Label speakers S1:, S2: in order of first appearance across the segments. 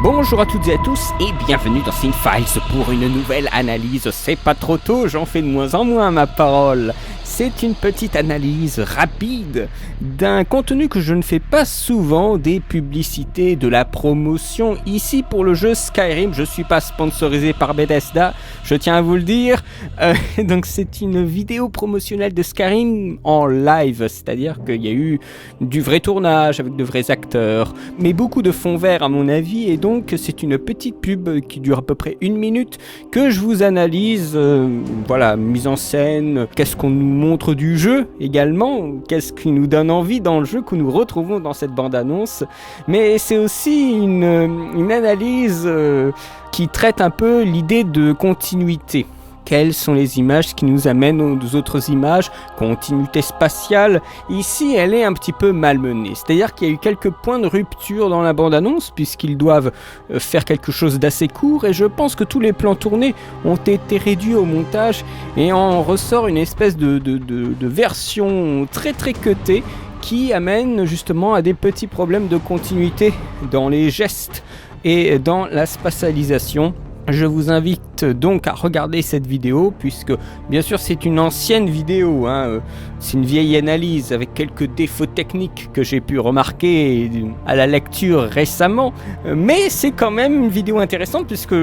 S1: Bonjour à toutes et à tous et bienvenue dans Cinefiles pour une nouvelle analyse. C'est pas trop tôt, j'en fais de moins en moins ma parole. C'est une petite analyse rapide d'un contenu que je ne fais pas souvent, des publicités, de la promotion. Ici pour le jeu Skyrim, je suis pas sponsorisé par Bethesda, je tiens à vous le dire. Donc c'est une vidéo promotionnelle de Skyrim en live, c'est-à-dire qu'il y a eu du vrai tournage avec de vrais acteurs, mais beaucoup de fond vert à mon avis, et donc c'est une petite pub qui dure à peu près 1 minute que je vous analyse. Voilà, mise en scène, qu'est-ce qu'on nous montre du jeu également, qu'est-ce qui nous donne envie dans le jeu que nous retrouvons dans cette bande-annonce, mais c'est aussi une analyse qui traite un peu l'idée de continuité. Quelles sont les images qui nous amènent aux autres images? Continuité spatiale, ici elle est un petit peu malmenée. C'est-à-dire qu'il y a eu quelques points de rupture dans la bande-annonce puisqu'ils doivent faire quelque chose d'assez court et je pense que tous les plans tournés ont été réduits au montage et en ressort une espèce de version très très cutée qui amène justement à des petits problèmes de continuité dans les gestes et dans la spatialisation. Je vous invite donc à regarder cette vidéo puisque bien sûr c'est une ancienne vidéo, c'est une vieille analyse avec quelques défauts techniques que j'ai pu remarquer à la lecture récemment, mais c'est quand même une vidéo intéressante puisque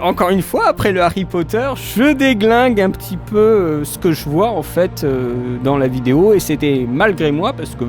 S1: encore une fois après le Harry Potter je déglingue un petit peu ce que je vois en fait dans la vidéo et c'était malgré moi parce que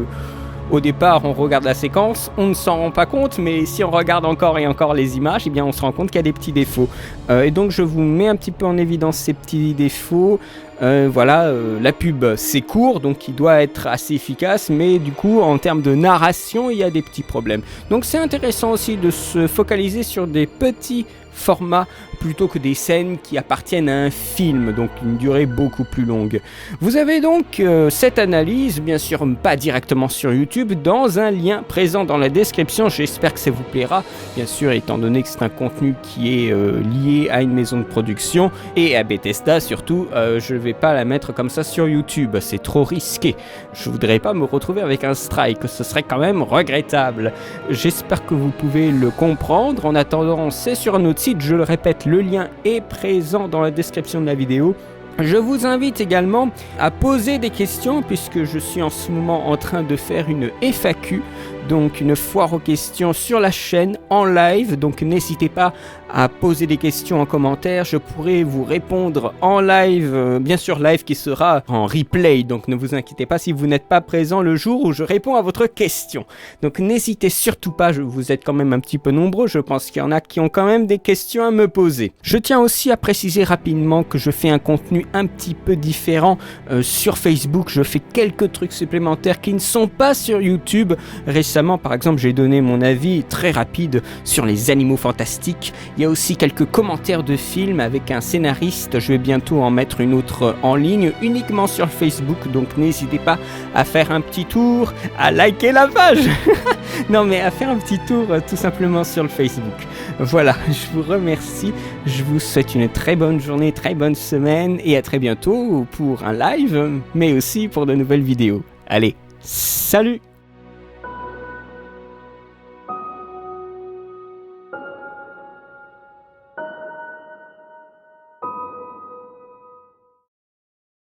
S1: au départ, on regarde la séquence, on ne s'en rend pas compte, mais si on regarde encore et encore les images, eh bien on se rend compte qu'il y a des petits défauts. Et donc je vous mets un petit peu en évidence ces petits défauts. La pub c'est court, donc il doit être assez efficace, mais du coup en termes de narration, il y a des petits problèmes. Donc c'est intéressant aussi de se focaliser sur des petits formats plutôt que des scènes qui appartiennent à un film, donc une durée beaucoup plus longue. Vous avez donc cette analyse, bien sûr pas directement sur YouTube, dans un lien présent dans la description, j'espère que ça vous plaira, bien sûr étant donné que c'est un contenu qui est lié à une maison de production et à Bethesda surtout, je vais pas la mettre comme ça sur YouTube, c'est trop risqué, je voudrais pas me retrouver avec un strike, ce serait quand même regrettable. J'espère que vous pouvez le comprendre, en attendant c'est sur notre site, je le répète, le lien est présent dans la description de la vidéo. Je vous invite également à poser des questions puisque je suis en ce moment en train de faire une FAQ, donc une foire aux questions sur la chaîne en live, donc n'hésitez pas à poser des questions en commentaire, je pourrai vous répondre en live, bien sûr live qui sera en replay, donc ne vous inquiétez pas si vous n'êtes pas présent le jour où je réponds à votre question. Donc n'hésitez surtout pas, vous êtes quand même un petit peu nombreux, je pense qu'il y en a qui ont quand même des questions à me poser. Je tiens aussi à préciser rapidement que je fais un contenu un petit peu différent sur Facebook, je fais quelques trucs supplémentaires qui ne sont pas sur YouTube. Récemment par exemple j'ai donné mon avis très rapide sur les animaux fantastiques. Il y a aussi quelques commentaires de films avec un scénariste, je vais bientôt en mettre une autre en ligne uniquement sur Facebook, donc n'hésitez pas à faire un petit tour, à liker la page non mais à faire un petit tour tout simplement sur le Facebook. Voilà, je vous remercie, je vous souhaite une très bonne journée, très bonne semaine et à très bientôt pour un live mais aussi pour de nouvelles vidéos. Allez, salut!